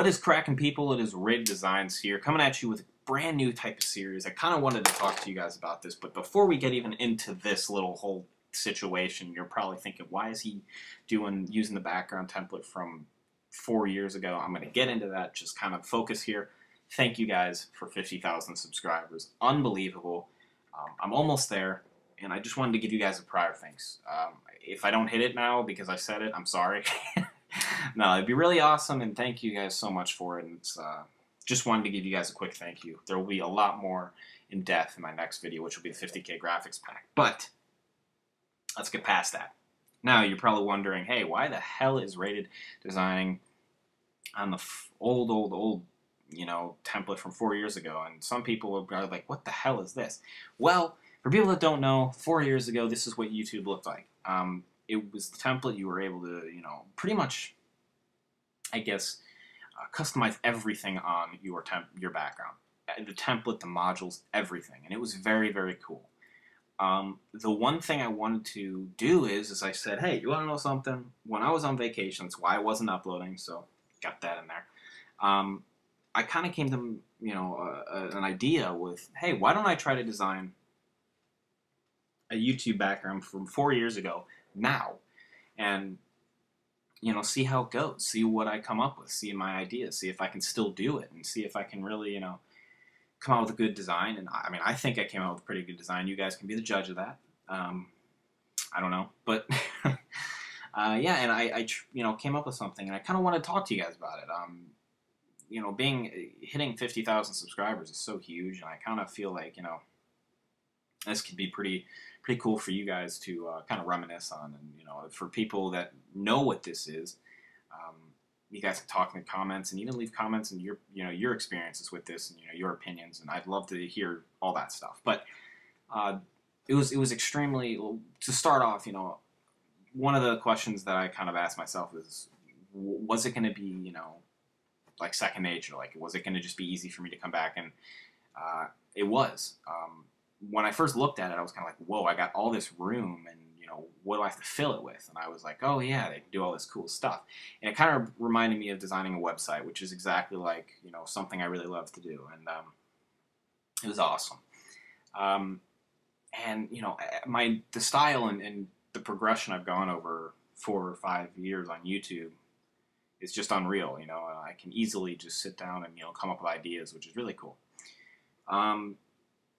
What is cracking, people? It is Rig Designs here, coming at you with a brand new type of series. I kind of wanted to talk to you guys about this, but before we get even into this little whole situation, you're probably thinking, why is he using the background template from 4 years ago? I'm going to get into that, just kind of focus here. Thank you guys for 50,000 subscribers. Unbelievable. I'm almost there, and I just wanted to give you guys a prior thanks. If I don't hit it now because I said it, I'm sorry. No, it'd be really awesome, and thank you guys so much for it. And it's, just wanted to give you guys a quick thank you. There will be a lot more in depth in my next video, which will be the 50K graphics pack. But let's get past that. Now, you're probably wondering, hey, why the hell is Rated designing on the old, you know, template from 4 years ago? And some people are like, what the hell is this? Well, for people that don't know, 4 years ago, this is what YouTube looked like. It was the template you were able to, you know, pretty much, I guess, customize everything on your background. The template, the modules, everything. And it was very, very cool. The one thing I wanted to do is I said, hey, you want to know something? When I was on vacation, that's why I wasn't uploading, so got that in there. I kind of came to, you know, an idea with, hey, why don't I try to design a YouTube background from 4 years ago now, and you know, see how it goes, see what I come up with, see my ideas, see if I can still do it, and see if I can really, you know, come out with a good design. And I mean, I think I came out with a pretty good design. You guys can be the judge of that. I don't know, but yeah, and I you know, came up with something, and I kind of want to talk to you guys about it. You know, hitting 50,000 subscribers is so huge, and I kind of feel like, you know, this could be pretty cool for you guys to kind of reminisce on. And you know, for people that know what this is, you guys can talk in the comments, and even leave comments and your experiences with this, and you know, your opinions, and I'd love to hear all that stuff. But it was extremely, to start off, you know, one of the questions that I kind of asked myself is, was it going to be, you know, like second nature? Like, was it going to just be easy for me to come back? And it was. When I first looked at it, I was kind of like, whoa, I got all this room, and you know, what do I have to fill it with? And I was like, oh yeah, they can do all this cool stuff. And it kind of reminded me of designing a website, which is exactly like, you know, something I really love to do. And it was awesome. And you know, the style and the progression I've gone over 4 or 5 years on YouTube is just unreal. You know, I can easily just sit down and, you know, come up with ideas, which is really cool.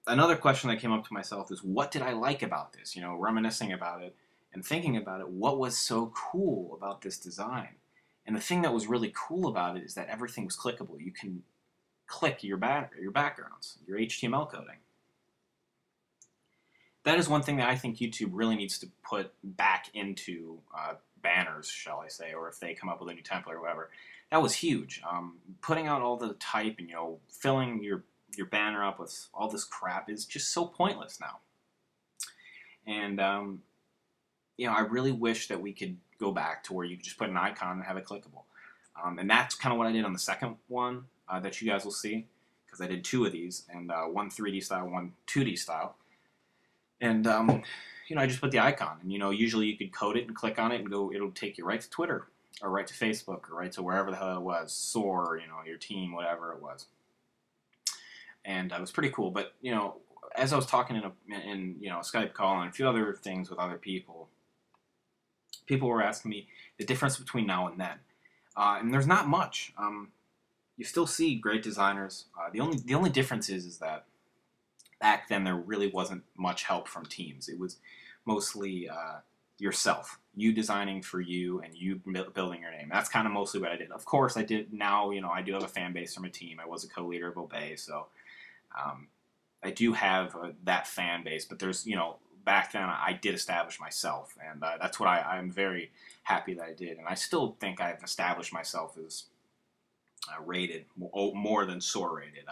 Another question that came up to myself is, what did I like about this? You know, reminiscing about it and thinking about it, what was so cool about this design? And the thing that was really cool about it is that everything was clickable. You can click your backgrounds, your HTML coding. That is one thing that I think YouTube really needs to put back into banners, shall I say, or if they come up with a new template or whatever. That was huge. Putting out all the type and, you know, filling your banner up with all this crap is just so pointless now. And you know, I really wish that we could go back to where you could just put an icon and have it clickable. And that's kind of what I did on the second one that you guys will see, because I did 2 of these, and one 3D style, one 2D style. And you know, I just put the icon, and you know, usually you could code it and click on it and go, it'll take you right to Twitter, or right to Facebook, or right to wherever the hell it was, SoaR, you know, your team, whatever it was. And it was pretty cool. But you know, as I was talking in you know, a Skype call and a few other things with other people, people were asking me the difference between now and then. And there's not much. You still see great designers. The only difference is that back then there really wasn't much help from teams. It was mostly yourself, you designing for you, and you building your name. That's kind of mostly what I did. Of course, I did. Now, you know, I do have a fan base from a team. I was a co-leader of Obey, so I do have that fan base. But there's, you know, back then I did establish myself, and that's what I'm very happy that I did. And I still think I've established myself as rated more than SoaR rated.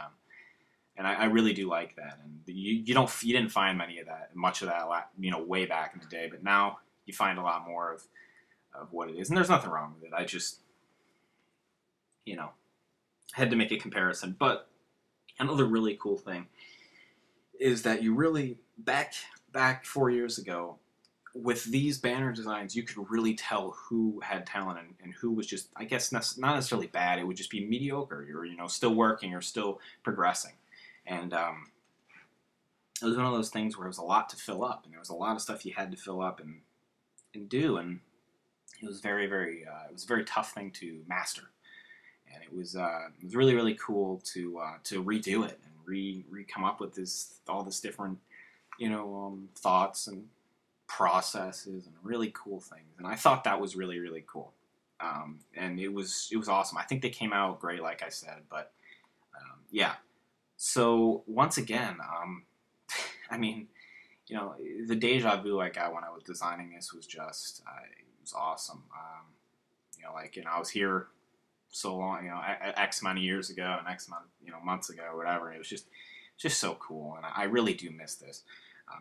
And I really do like that. And you didn't find much of that, you know, way back in the day. But now you find a lot more of what it is, and there's nothing wrong with it. I just, you know, had to make a comparison. But another really cool thing is that you really back 4 years ago, with these banner designs, you could really tell who had talent and who was just, I guess, not necessarily bad. It would just be mediocre. You're, still working or still progressing. And it was one of those things where it was a lot to fill up, and there was a lot of stuff you had to fill up and do, and it was it was a very tough thing to master. And it was really really cool to redo it and re come up with all this different thoughts and processes and really cool things. And I thought that was really really cool. And it was awesome. I think they came out great, like I said. But yeah. So once again, I mean, the deja vu I got when I was designing this was just it was awesome. I was here so long, X amount of years ago and X amount, months ago or whatever. And it was just so cool, and I really do miss this.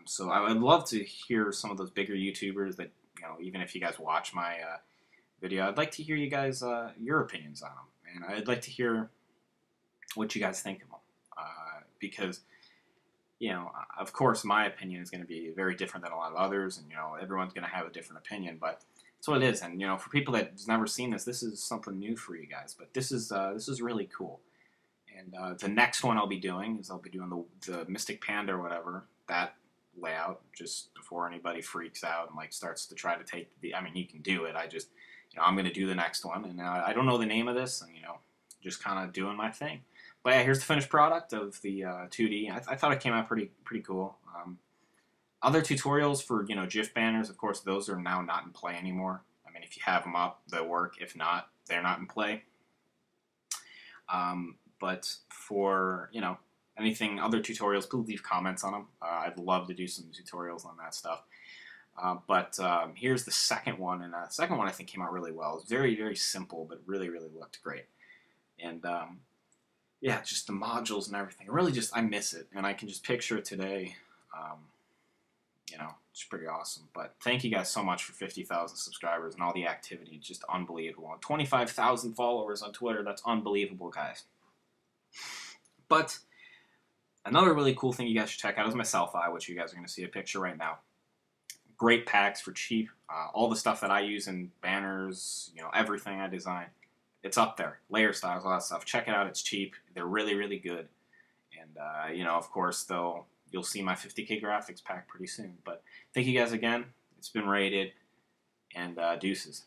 So I would love to hear some of those bigger YouTubers that, even if you guys watch my video, I'd like to hear you guys, your opinions on them. And I'd like to hear what you guys think of them. Because, of course, my opinion is going to be very different than a lot of others, and, everyone's going to have a different opinion, but that's what it is. And, for people that's never seen this, this is something new for you guys, but this is really cool. And the next one I'll be doing is I'll be doing the Mystic Panda or whatever, that layout, just before anybody freaks out and starts to try to take I mean, you can do it. I just, I'm going to do the next one, and I don't know the name of this, and just kind of doing my thing. But yeah, here's the finished product of the 2D. I thought it came out pretty cool. Other tutorials for GIF banners, of course, those are now not in play anymore. I mean, if you have them up, they'll work. If not, they're not in play. But for anything, other tutorials, please leave comments on them. I'd love to do some tutorials on that stuff. But here's the second one, and the second one I think came out really well. It's very, very simple, but really, really looked great. And yeah, just the modules and everything. Really I miss it, and I can just picture it today. It's pretty awesome. But thank you guys so much for 50,000 subscribers and all the activity. It's just unbelievable. 25,000 followers on Twitter. That's unbelievable, guys. But another really cool thing you guys should check out is my selfie, which you guys are going to see a picture right now. Great packs for cheap. All the stuff that I use in banners, everything I design, it's up there. Layer styles, all that stuff. Check it out. It's cheap. They're really, really good. And, of course, you'll see my 50K graphics pack pretty soon. But thank you guys again. It's been rated, and deuces.